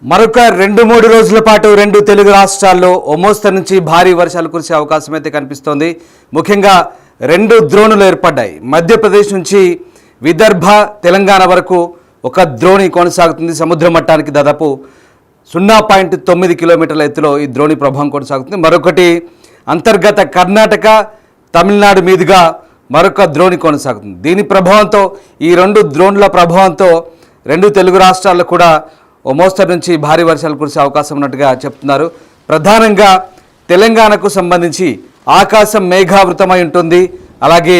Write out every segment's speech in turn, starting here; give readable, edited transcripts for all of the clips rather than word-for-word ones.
మరొక 2-3 రోజుల పాటు రెండు తెలుగు రాష్ట్రాల్లో ఓ మోస్తరు నుంచి భారీ వర్షాలు కురిసే అవకాశం అయితే కనిపిస్తోంది. ముఖ్యంగా రెండు ద్రోణులు ఏర్పడ్డాయి. మధ్యప్రదేశ్ నుంచి విదర్భ తెలంగాణ వరకు ఒక ద్రోణి కొనసాగుతుంది. సముద్ర మట్టానికి దాదాపు 0.9 కిలోమీటర్ల ఎత్తులో ఈ ద్రోణి ప్రభావం కొనసాగుతుంది. మరొకటి అంతర్గత కర్ణాటక తమిళనాడు మీదుగా మరొక ద్రోణి కొనసాగుతుంది. దీని ప్రభావంతో ఈ రెండు ద్రోణుల ప్రభావంతో రెండు తెలుగు రాష్ట్రాల్లో కూడా ఓ మోస్తరు నుంచి భారీ వర్షాలు కురిసే అవకాశం ఉన్నట్టుగా చెప్తున్నారు. ప్రధానంగా తెలంగాణకు సంబంధించి ఆకాశం మేఘావృతమై ఉంటుంది. అలాగే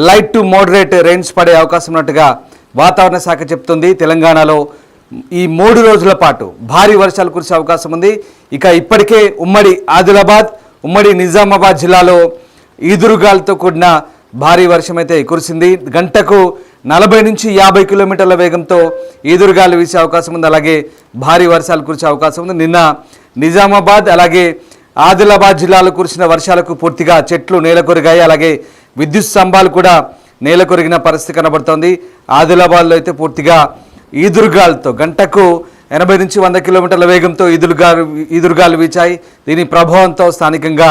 లైట్ టు మోడరేట్ రెయిన్స్ పడే అవకాశం ఉన్నట్టుగా వాతావరణ శాఖ చెప్తుంది. తెలంగాణలో ఈ 3 రోజుల పాటు భారీ వర్షాలు కురిసే అవకాశం ఉంది. ఇక ఇప్పటికే ఉమ్మడి ఆదిలాబాద్, ఉమ్మడి నిజామాబాద్ జిల్లాలో ఈదురుగాలతో కూడిన భారీ వర్షం అయితే కురిసింది. గంటకు 40 నుంచి 50 కిలోమీటర్ల వేగంతో ఈదురుగాలు వీసే అవకాశం ఉంది. అలాగే భారీ వర్షాలు కురిసే అవకాశం ఉంది. నిన్న నిజామాబాద్ అలాగే ఆదిలాబాద్ జిల్లాలో కురిసిన వర్షాలకు పూర్తిగా చెట్లు నేలకొరిగాయి. అలాగే విద్యుత్ స్తంభాలు కూడా నేలకొరిగిన పరిస్థితి కనబడుతోంది. ఆదిలాబాద్లో అయితే పూర్తిగా ఈదురుగాలతో గంటకు 80 నుంచి 100 కిలోమీటర్ల వేగంతో ఈదురుగాలు వీచాయి. దీని ప్రభావంతో స్థానికంగా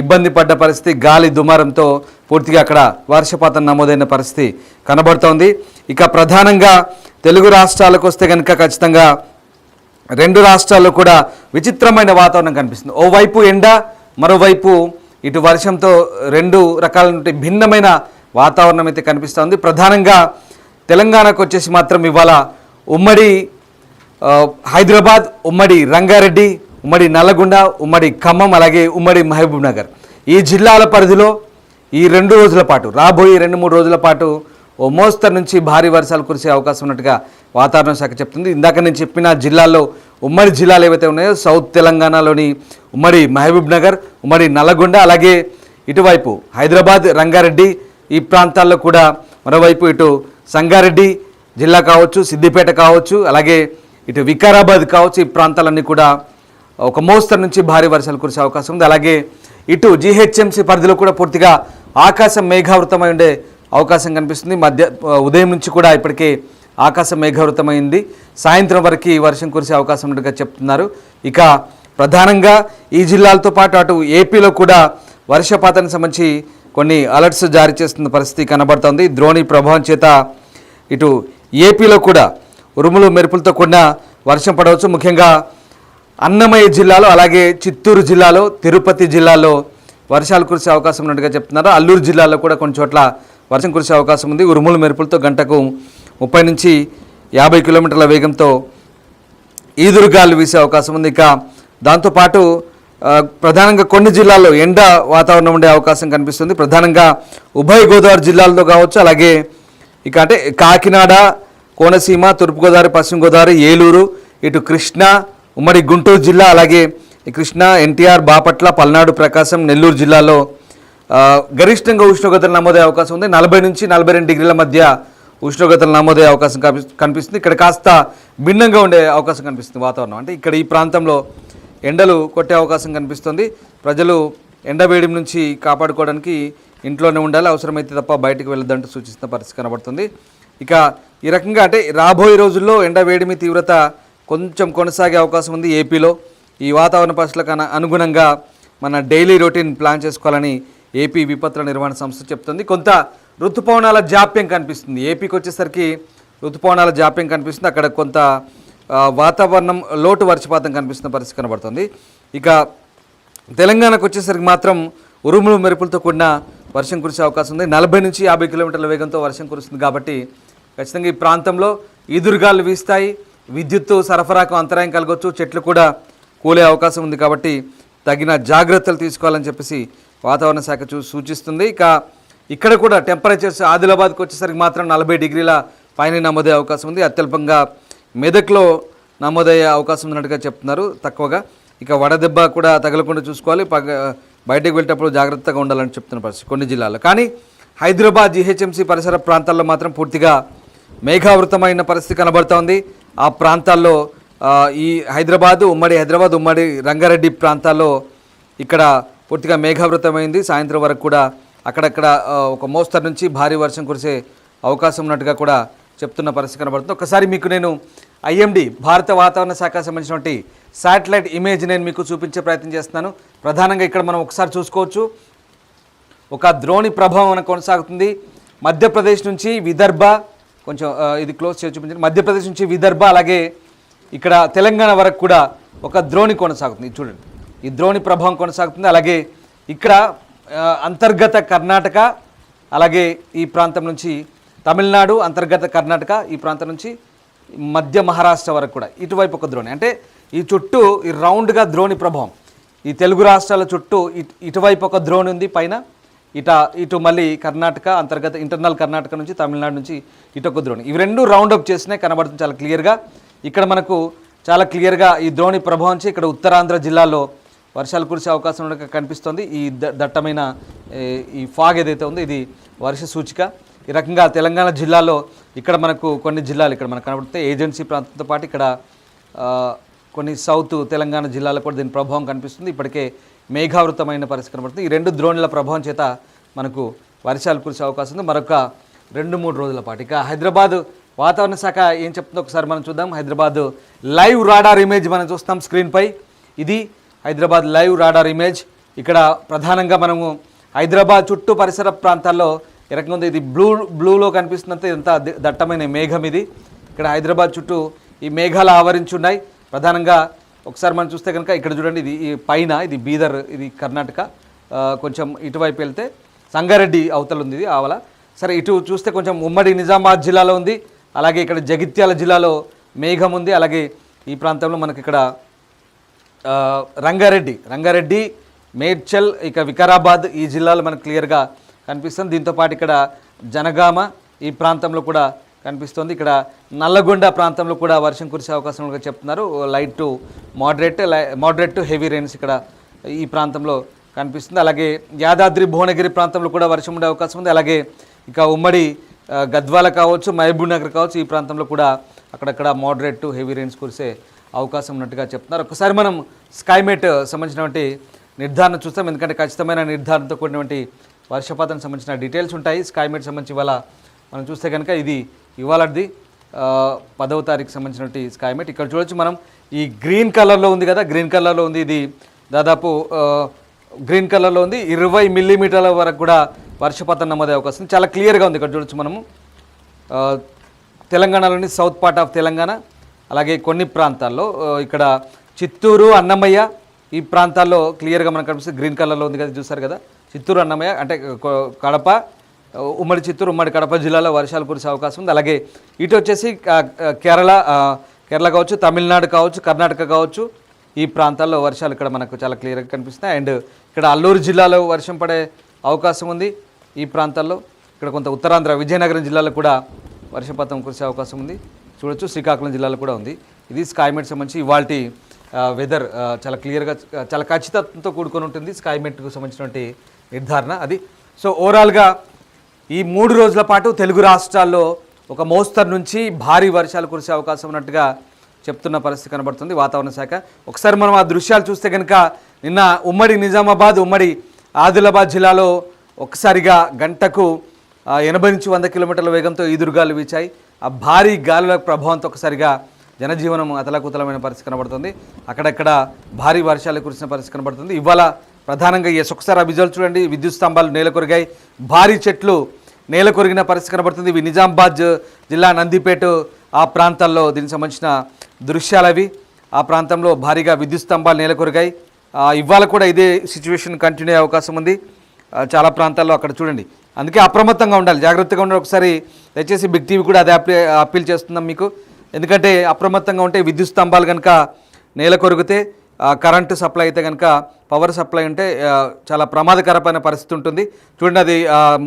ఇబ్బంది పడ్డ పరిస్థితి, గాలి దుమారంతో పూర్తిగా అక్కడ వర్షపాతం నమోదైన పరిస్థితి కనబడుతోంది. ఇక ప్రధానంగా తెలుగు రాష్ట్రాలకు వస్తే కనుక ఖచ్చితంగా రెండు రాష్ట్రాల్లో కూడా విచిత్రమైన వాతావరణం కనిపిస్తుంది. ఓవైపు ఎండ, మరోవైపు ఇటు వర్షంతో రెండు రకాల భిన్నమైన వాతావరణం అయితే కనిపిస్తుంది. ప్రధానంగా తెలంగాణకు వచ్చేసి మాత్రం ఇవాళ ఉమ్మడి హైదరాబాద్, ఉమ్మడి రంగారెడ్డి, ఉమ్మడి నల్లగొండ, ఉమ్మడి ఖమ్మం, అలాగే ఉమ్మడి మహబూబ్ నగర్ ఈ జిల్లాల పరిధిలో ఈ 2 రోజుల పాటు రాబోయే 2-3 రోజుల పాటు ఓ మోస్తరు నుంచి భారీ వర్షాలు కురిసే అవకాశం ఉన్నట్టుగా వాతావరణ శాఖ చెప్తుంది. ఇందాక నేను చెప్పిన జిల్లాల్లో ఉమ్మడి జిల్లాలు ఏవైతే ఉన్నాయో సౌత్ తెలంగాణలోని ఉమ్మడి మహబూబ్ నగర్, ఉమ్మడి నల్లగొండ, అలాగే ఇటువైపు హైదరాబాద్, రంగారెడ్డి ఈ ప్రాంతాల్లో కూడా, మరోవైపు ఇటు సంగారెడ్డి జిల్లా కావచ్చు, సిద్దిపేట కావచ్చు, అలాగే ఇటు వికారాబాద్ కావచ్చు, ఈ ప్రాంతాలన్నీ కూడా ఒక మోస్తరు నుంచి భారీ వర్షాలు కురిసే అవకాశం ఉంది. అలాగే ఇటు జీహెచ్ఎంసీ పరిధిలో కూడా పూర్తిగా ఆకాశం మేఘావృతమై ఉండే అవకాశం కనిపిస్తుంది. ఉదయం నుంచి కూడా ఇప్పటికే ఆకాశం మేఘావృతమైంది. సాయంత్రం వరకు వర్షం కురిసే అవకాశం ఉన్నట్టుగా చెప్తున్నారు. ఇక ప్రధానంగా ఈ జిల్లాలతో పాటు అటు ఏపీలో కూడా వర్షపాతానికి సంబంధించి కొన్ని అలర్ట్స్ జారీ చేస్తున్న పరిస్థితి కనబడుతోంది. ద్రోణి ప్రభావం చేత ఇటు ఏపీలో కూడా ఉరుములు మెరుపులతో కూడిన వర్షం పడవచ్చు. ముఖ్యంగా అన్నమయ్య జిల్లాలో, అలాగే చిత్తూరు జిల్లాలో, తిరుపతి జిల్లాలో వర్షాలు కురిసే అవకాశం ఉన్నట్టుగా చెప్తున్నారు. అల్లూరు జిల్లాలో కూడా కొన్ని చోట్ల వర్షం కురిసే అవకాశం ఉంది. ఉరుములు మెరుపులతో గంటకు 30 నుంచి 50 కిలోమీటర్ల వేగంతో ఈదురుగాలు వీసే అవకాశం ఉంది. ఇక దాంతోపాటు ప్రధానంగా కొన్ని జిల్లాల్లో ఎండ వాతావరణం ఉండే అవకాశం కనిపిస్తుంది. ప్రధానంగా ఉభయ గోదావరి జిల్లాల్లో కావచ్చు, అలాగే ఇక అంటే కాకినాడ, కోనసీమ, తూర్పుగోదావరి, పశ్చిమ గోదావరి, ఏలూరు, ఇటు కృష్ణా, ఉమ్మడి గుంటూరు జిల్లా, అలాగే కృష్ణా, ఎన్టీఆర్, బాపట్ల, పల్నాడు, ప్రకాశం, నెల్లూరు జిల్లాలో గరిష్టంగా ఉష్ణోగ్రతలు నమోదయ్యే అవకాశం ఉంది. 40 నుంచి 42 డిగ్రీల మధ్య ఉష్ణోగ్రతలు నమోదయ్యే అవకాశం కనిపిస్తుంది. ఇక్కడ కాస్త భిన్నంగా ఉండే అవకాశం కనిపిస్తుంది వాతావరణం. అంటే ఇక్కడ ఈ ప్రాంతంలో ఎండలు కొట్టే అవకాశం కనిపిస్తుంది. ప్రజలు ఎండ వేడిమి నుంచి కాపాడుకోవడానికి ఇంట్లోనే ఉండాలి, అవసరమైతే తప్ప బయటకు వెళ్ళొద్దంటూ సూచిస్తున్న పరిస్థితి కనబడుతుంది. ఇక ఈ రకంగా అంటే రాబోయే రోజుల్లో ఎండ వేడిమి తీవ్రత కొంచెం కొనసాగే అవకాశం ఉంది ఏపీలో. ఈ వాతావరణ పరిస్థితులకు అనుగుణంగా మన డైలీ రొటీన్ ప్లాన్ చేసుకోవాలని ఏపీ విపత్తుల నిర్వహణ సంస్థ చెప్తుంది. కొంత ఋతుపవనాల జాప్యం కనిపిస్తుంది. ఏపీకి వచ్చేసరికి ఋతుపవనాల జాప్యం కనిపిస్తుంది. అక్కడ కొంత వాతావరణం లోటు వర్షపాతం కనిపిస్తున్న పరిస్థితి కనబడుతుంది. ఇక తెలంగాణకు వచ్చేసరికి మాత్రం ఉరుములు మెరుపులతో కూడిన వర్షం కురిసే అవకాశం ఉంది. 40 నుంచి 50 కిలోమీటర్ల వేగంతో వర్షం కురుస్తుంది. కాబట్టి ఖచ్చితంగా ఈ ప్రాంతంలో ఈదురుగాలు వీస్తాయి, విద్యుత్తు సరఫరాకు అంతరాయం కలగవచ్చు, చెట్లు కూడా కూలే అవకాశం ఉంది. కాబట్టి తగిన జాగ్రత్తలు తీసుకోవాలని చెప్పేసి వాతావరణ శాఖ సూచిస్తుంది. ఇక ఇక్కడ కూడా టెంపరేచర్స్ ఆదిలాబాద్కి వచ్చేసరికి మాత్రం 40 డిగ్రీల పైన నమోదయ్యే అవకాశం ఉంది. అత్యల్పంగా మెదక్లో నమోదయ్యే అవకాశం ఉన్నట్టుగా చెప్తున్నారు, తక్కువగా. ఇక వడదెబ్బ కూడా తగలకుండా చూసుకోవాలి, బయటకు వెళ్ళేటప్పుడు జాగ్రత్తగా ఉండాలని చెప్తున్న పరిస్థితి కొన్ని జిల్లాల్లో. కానీ హైదరాబాద్ జీహెచ్ఎంసీ పరిసర ప్రాంతాల్లో మాత్రం పూర్తిగా మేఘావృతమైన పరిస్థితి కనబడుతోంది. ఆ ప్రాంతాల్లో ఈ హైదరాబాద్, ఉమ్మడి రంగారెడ్డి ప్రాంతాల్లో ఇక్కడ పూర్తిగా మేఘావృతమైంది. సాయంత్రం వరకు కూడా అక్కడక్కడ ఒక మోస్తరు నుంచి భారీ వర్షం కురిసే అవకాశం ఉన్నట్టుగా కూడా చెప్తున్న పరిస్థితి కనబడుతుంది. ఒకసారి మీకు నేను ఐఎండి భారత వాతావరణ శాఖ సంబంధించినటువంటి శాటిలైట్ ఇమేజ్ నేను మీకు చూపించే ప్రయత్నం చేస్తున్నాను. ప్రధానంగా ఇక్కడ మనం ఒకసారి చూసుకోవచ్చు, ఒక ద్రోణి ప్రభావం కొనసాగుతుంది. మధ్యప్రదేశ్ నుంచి విదర్భ, కొంచెం ఇది క్లోజ్ చేసి చూపించండి. మధ్యప్రదేశ్ నుంచి విదర్భ, అలాగే ఇక్కడ తెలంగాణ వరకు కూడా ఒక ద్రోణి కొనసాగుతుంది. చూడండి, ఈ ద్రోణి ప్రభావం కొనసాగుతుంది. అలాగే ఇక్కడ అంతర్గత కర్ణాటక, అలాగే ఈ ప్రాంతం నుంచి తమిళనాడు, అంతర్గత కర్ణాటక, ఈ ప్రాంతం నుంచి మధ్య మహారాష్ట్ర వరకు కూడా ఇటువైపు ఒక ద్రోణి. అంటే ఈ చుట్టూ ఈ రౌండ్గా ద్రోణి ప్రభావం. ఈ తెలుగు రాష్ట్రాల చుట్టూ ఇటువైపు ఒక ద్రోణి ఉంది పైన, ఇటు మళ్ళీ కర్ణాటక అంతర్గత ఇంటర్నల్ కర్ణాటక నుంచి తమిళనాడు నుంచి ఇటొక ద్రోణి. ఇవి రెండు రౌండప్ చేసినాయి, కనబడుతుంది చాలా క్లియర్గా. ఇక్కడ మనకు చాలా క్లియర్గా ఈ ద్రోణి ప్రభావం నుంచి ఇక్కడ ఉత్తరాంధ్ర జిల్లాలో వర్షాలు కురిసే అవకాశం ఉండక కనిపిస్తుంది. ఈ దట్టమైన ఈ ఫాగ్ ఏదైతే ఉందో ఇది వర్ష సూచిక. ఈ రకంగా తెలంగాణ జిల్లాలో ఇక్కడ మనకు కొన్ని జిల్లాలు ఇక్కడ మనకు కనబడుతాయి. ఏజెన్సీ ప్రాంతంతో పాటు ఇక్కడ కొన్ని సౌత్ తెలంగాణ జిల్లాలో కూడా దీని ప్రభావం కనిపిస్తుంది. ఇప్పటికే మేఘావృతమైన పరిస్థితి కనబడుతుంది. ఈ రెండు ద్రోణుల ప్రభావం చేత మనకు వర్షాలు కురిసే అవకాశం ఉంది మరొక 2-3 రోజుల పాటు. ఇక హైదరాబాద్ వాతావరణ శాఖ ఏం చెప్తుందో ఒకసారి మనం చూద్దాం. హైదరాబాద్ లైవ్ రాడార్ ఇమేజ్ మనం చూస్తాం స్క్రీన్పై. ఇది హైదరాబాద్ లైవ్ రాడార్ ఇమేజ్. ఇక్కడ ప్రధానంగా మనము హైదరాబాద్ చుట్టూ పరిసర ప్రాంతాల్లో ఏ రకంగా ఉంది, ఇది బ్లూలో కనిపిస్తున్నంత ఇదంతా దట్టమైన మేఘం. ఇది ఇక్కడ హైదరాబాద్ చుట్టూ ఈ మేఘాలు ఆవరించి ఉన్నాయి. ప్రధానంగా ఒకసారి మనం చూస్తే కనుక ఇక్కడ చూడండి, ఇది ఈ పైన ఇది బీదర్, ఇది కర్ణాటక, కొంచెం ఇటువైపు వెళ్తే సంగారెడ్డి అవతల ఉంది ఇది ఆవల. సరే, ఇటు చూస్తే కొంచెం ఉమ్మడి నిజామాబాద్ జిల్లాలో ఉంది, అలాగే ఇక్కడ జగిత్యాల జిల్లాలో మేఘం ఉంది, అలాగే ఈ ప్రాంతంలో మనకి ఇక్కడ రంగారెడ్డి, మేడ్చల్, ఇక వికారాబాద్ ఈ జిల్లాలో మనకు క్లియర్గా కనిపిస్తుంది. దీంతోపాటు ఇక్కడ జనగామ ఈ ప్రాంతంలో కూడా కనిపిస్తుంది. ఇక్కడ నల్లగొండ ప్రాంతంలో కూడా వర్షం కురిసే అవకాశం ఉందని చెప్తున్నారు. Light to moderate to heavy rains ఇక్కడ ఈ ప్రాంతంలో కనిపిస్తుంది. అలాగే యాదాద్రి భువనగిరి ప్రాంతంలో కూడా వర్షం ఉండే అవకాశం ఉంది. అలాగే ఇక ఉమ్మడి గద్వాల కావచ్చు, మహబూబ్ నగర్ కావచ్చు, ఈ ప్రాంతంలో కూడా అక్కడక్కడ మోడరేట్ టు హెవీ రెయిన్స్ కురిసే అవకాశం ఉన్నట్టుగా చెప్తున్నారు. ఒకసారి మనం స్కైమేట్ సంబంధించినటువంటి నిర్ధారణ చూస్తాం, ఎందుకంటే ఖచ్చితమైన నిర్ధారణతో కూడినటువంటి వర్షపాతానికి సంబంధించిన డీటెయిల్స్ ఉంటాయి. స్కైమేట్ సంబంధించి ఇవాళ మనం చూస్తే కనుక ఇది ఇవాళది 10వ తారీఖు సంబంధించినటువంటి స్కైమేట్. ఇక్కడ చూడొచ్చు మనం, ఈ గ్రీన్ కలర్లో ఉంది కదా, గ్రీన్ కలర్లో ఉంది. ఇది దాదాపు గ్రీన్ కలర్లో ఉంది. 20 మిల్లీమీటర్ల వరకు కూడా వర్షపాతం నమోదే అవకాశం చాలా క్లియర్గా ఉంది. ఇక్కడ చూడొచ్చు మనము తెలంగాణలోని సౌత్ పార్ట్ ఆఫ్ తెలంగాణ, అలాగే కొన్ని ప్రాంతాల్లో ఇక్కడ చిత్తూరు, అన్నమయ్య ఈ ప్రాంతాల్లో క్లియర్గా మనకు కనిపిస్తుంది. గ్రీన్ కలర్లో ఉంది కదా, చూసారు కదా. చిత్తూరు, అన్నమయ్య అంటే కడప, ఉమ్మడి చిత్తూరు, ఉమ్మడి కడప జిల్లాలో వర్షాలు కురిసే అవకాశం ఉంది. అలాగే ఇటు వచ్చేసి కేరళ కావచ్చు, తమిళనాడు కావచ్చు, కర్ణాటక కావచ్చు, ఈ ప్రాంతాల్లో వర్షాలు ఇక్కడ మనకు చాలా క్లియర్గా కనిపిస్తున్నాయి. అండ్ ఇక్కడ అల్లూరు జిల్లాలో వర్షం పడే అవకాశం ఉంది. ఈ ప్రాంతాల్లో ఇక్కడ కొంత ఉత్తరాంధ్ర విజయనగరం జిల్లాలో కూడా వర్షపాతం కురిసే అవకాశం ఉంది. చూడొచ్చు, శ్రీకాకుళం జిల్లాలో కూడా ఉంది. ఇది స్కైమేట్ సంబంధించి ఇవాల్టి వెదర్ చాలా క్లియర్గా, చాలా ఖచ్చితత్వంతో కూడుకొని ఉంటుంది స్కైమేట్కు సంబంధించినటువంటి నిర్ధారణ అది. సో ఓవరాల్గా ఈ 3 రోజుల పాటు తెలుగు రాష్ట్రాల్లో ఒక మోస్తరు నుంచి భారీ వర్షాలు కురిసే అవకాశం ఉన్నట్టుగా చెప్తున్న పరిస్థితి కనబడుతుంది వాతావరణ శాఖ. ఒకసారి మనం ఆ దృశ్యాలు చూస్తే కనుక నిన్న ఉమ్మడి నిజామాబాద్, ఉమ్మడి ఆదిలాబాద్ జిల్లాలో ఒక్కసారిగా గంటకు 80 నుంచి 100 కిలోమీటర్ల వేగంతో ఈదురుగాలు వీచాయి. ఆ భారీ గాలుల ప్రభావంతో ఒకసారిగా జనజీవనం అతలాకుతలమైన పరిస్థితి కనబడుతుంది. అక్కడక్కడ భారీ వర్షాలు కురిసిన పరిస్థితి కనబడుతుంది. ఇవాళ ప్రధానంగా ఒకసారి ఆ విజువల్ చూడండి, విద్యుత్ స్తంభాలు నేలకొరిగాయి, భారీ చెట్లు నేలకొరిగిన పరిస్థితి కనబడుతుంది. ఇవి నిజామాబాద్ జిల్లా నందిపేట ఆ ప్రాంతాల్లో దీనికి సంబంధించిన దృశ్యాలు అవి. ఆ ప్రాంతంలో భారీగా విద్యుత్ స్తంభాలు నేలకొరిగాయి. ఇవాళ కూడా ఇదే సిచ్యువేషన్ కంటిన్యూ అయ్యే అవకాశం ఉంది చాలా ప్రాంతాల్లో. అక్కడ చూడండి, అందుకే అప్రమత్తంగా ఉండాలి, జాగ్రత్తగా ఉండాలి. ఒకసారి దయచేసి బిగ్ టీవీ కూడా అదే అప్పీల్ చేస్తున్నాం మీకు. ఎందుకంటే అప్రమత్తంగా ఉంటే విద్యుత్ స్తంభాలు కనుక నేల కొరిగితే, కరెంటు సప్లై అయితే కనుక, పవర్ సప్లై ఉంటే చాలా ప్రమాదకరమైన పరిస్థితి ఉంటుంది. చూడండి, అది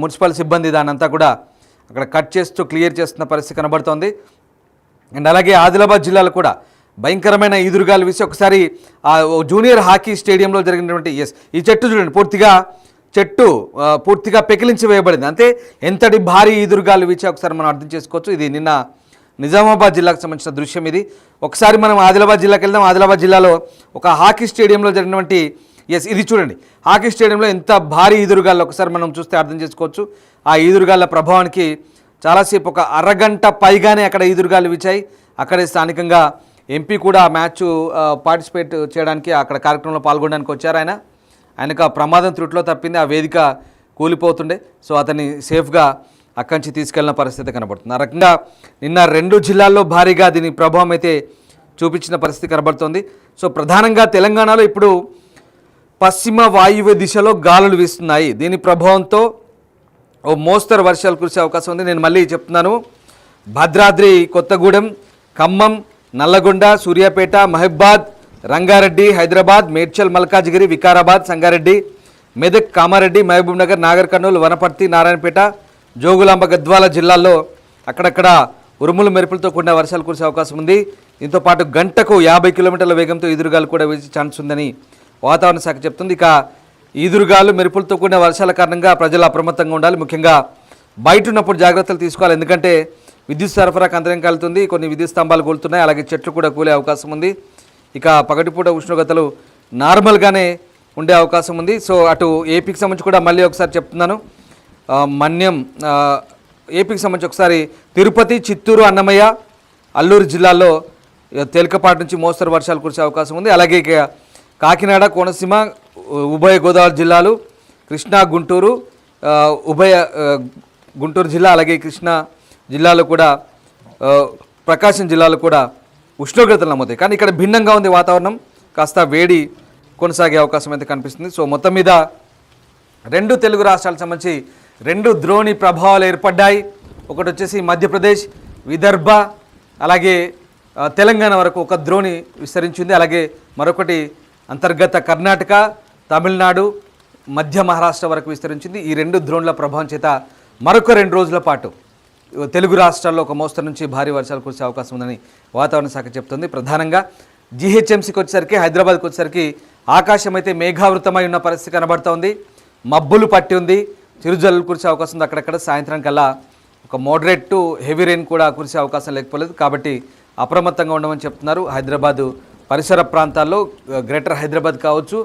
మున్సిపల్ సిబ్బంది దాని అంతా కూడా అక్కడ కట్ చేస్తూ క్లియర్ చేస్తున్న పరిస్థితి కనబడుతోంది. అండ్ అలాగే ఆదిలాబాద్ జిల్లాలో కూడా భయంకరమైన ఈదురుగాలు వీసి ఒకసారి జూనియర్ హాకీ స్టేడియంలో జరిగినటువంటి ఈ చెట్టు చూడండి, పూర్తిగా పెకిలించి వేయబడింది. అంటే ఎంతటి భారీ ఈదురుగాలు వీచి ఒకసారి మనం అర్థం చేసుకోవచ్చు. ఇది నిన్న నిజామాబాద్ జిల్లాకు సంబంధించిన దృశ్యం ఇది. ఒకసారి మనం ఆదిలాబాద్ జిల్లాకి వెళ్దాం. ఆదిలాబాద్ జిల్లాలో ఒక హాకీ స్టేడియంలో జరిగినటువంటి ఇది చూడండి, హాకీ స్టేడియంలో ఎంత భారీ ఈదురుగాలు ఒకసారి మనం చూస్తే అర్థం చేసుకోవచ్చు. ఆ ఈదురుగాల ప్రభావానికి చాలాసేపు ఒక అరగంట పైగానే అక్కడ ఈదురుగాలు వీచాయి. అక్కడే స్థానికంగా ఎంపీ కూడా ఆ మ్యాచ్ పార్టిసిపేట్ చేయడానికి అక్కడ కార్యక్రమంలో పాల్గొనడానికి వచ్చారు. ఆయనకు ఆ ప్రమాదం త్రుట్లో తప్పింది, ఆ వేదిక కూలిపోతుండే. సో అతన్ని సేఫ్గా అక్కడి నుంచి తీసుకెళ్లిన పరిస్థితి కనబడుతుంది. ఆ రకంగా నిన్న 2 జిల్లాల్లో భారీగా దీని ప్రభావం అయితే చూపించిన పరిస్థితి కనబడుతోంది. సో ప్రధానంగా తెలంగాణలో ఇప్పుడు పశ్చిమ వాయువ్య దిశలో గాలులు వీస్తున్నాయి. దీని ప్రభావంతో ఓ మోస్తరు వర్షాలు కురిసే అవకాశం ఉంది. నేను మళ్ళీ చెప్తున్నాను, భద్రాద్రి కొత్తగూడెం, ఖమ్మం, నల్లగొండ, సూర్యాపేట, మహబూబాద్, రంగారెడ్డి, హైదరాబాద్, మేడ్చల్, మల్కాజ్గిరి, వికారాబాద్, సంగారెడ్డి, మెదక్, కామారెడ్డి, మహబూబ్ నగర్, నాగర్ కర్నూలు, వనపర్తి, నారాయణపేట, జోగులాంబ, గద్వాల జిల్లాల్లో అక్కడక్కడ ఉరుములు మెరుపులతో కూడిన వర్షాలు కురిసే అవకాశం ఉంది. దీంతో పాటు గంటకు 50 కిలోమీటర్ల వేగంతో ఈదురుగాలు కూడా వీచే ఛాన్స్ ఉందని వాతావరణ శాఖ చెప్తుంది. ఇక ఈదురుగాలు మెరుపులతో కూడిన వర్షాల కారణంగా ప్రజలు అప్రమత్తంగా ఉండాలి. ముఖ్యంగా బయట ఉన్నప్పుడు జాగ్రత్తలు తీసుకోవాలి. ఎందుకంటే విద్యుత్ సరఫరాకు అంతరం కలుగుతుంది, కొన్ని విద్యుత్ స్తంభాలు కూలుతున్నాయి, అలాగే చెట్లు కూడా కూలే అవకాశం ఉంది. ఇక పగటిపూట ఉష్ణోగ్రతలు నార్మల్గానే ఉండే అవకాశం ఉంది. సో అటు ఏపీకి సంబంధించి కూడా మళ్ళీ ఒకసారి చెప్తున్నాను, మన్యం ఏపీకి సంబంధించి ఒకసారి తిరుపతి, చిత్తూరు, అన్నమయ్య, అల్లూరు జిల్లాల్లో తేలికపాటి నుంచి మోస్తరు వర్షాలు కురిసే అవకాశం ఉంది. అలాగే ఇక కాకినాడ, కోనసీమ, ఉభయ గోదావరి జిల్లాలు, కృష్ణా, గుంటూరు, గుంటూరు జిల్లా, అలాగే కృష్ణా జిల్లాలో కూడా, ప్రకాశం జిల్లాలో కూడా ఉష్ణోగ్రతలు నమోదాయి. కానీ ఇక్కడ భిన్నంగా ఉంది వాతావరణం, కాస్త వేడి కొనసాగే అవకాశం అయితే కనిపిస్తుంది. సో మొత్తం మీద 2 తెలుగు రాష్ట్రాలకు సంబంధించి 2 ద్రోణి ప్రభావాలు ఏర్పడ్డాయి. ఒకటి వచ్చేసి మధ్యప్రదేశ్, విదర్భ, అలాగే తెలంగాణ వరకు ఒక ద్రోణి విస్తరించింది. అలాగే మరొకటి అంతర్గత కర్ణాటక, తమిళనాడు, మధ్య మహారాష్ట్ర వరకు విస్తరించింది. ఈ 2 ద్రోణుల ప్రభావం చేత మరొక 2 రోజుల పాటు తెలుగు రాష్ట్రాల్లో ఒక మోస్తరు నుంచి భారీ వర్షాలు కురిసే అవకాశం ఉందని వాతావరణ శాఖ చెప్తుంది. ప్రధానంగా జీహెచ్ఎంసీకి వచ్చేసరికి, హైదరాబాద్కి వచ్చేసరికి ఆకాశం అయితే మేఘావృతమై ఉన్న పరిస్థితి కనబడుతోంది. మబ్బులు పట్టి ఉంది, చిరుజల్లు కురిసే అవకాశం ఉంది. అక్కడక్కడ సాయంత్రం కల్లా ఒక మోడరేట్ టు హెవీ రెయిన్ కూడా కురిసే అవకాశం లేకపోలేదు. కాబట్టి అప్రమత్తంగా ఉండమని చెప్తున్నారు. హైదరాబాదు పరిసర ప్రాంతాల్లో, గ్రేటర్ హైదరాబాద్ కావచ్చు,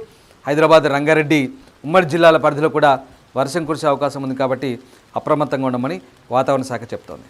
హైదరాబాద్, రంగారెడ్డి, ఉమ్మడి జిల్లాల పరిధిలో కూడా వర్షం కురిసే అవకాశం ఉంది. కాబట్టి అప్రమత్తంగా ఉండమని వాతావరణ శాఖ చెప్తోంది.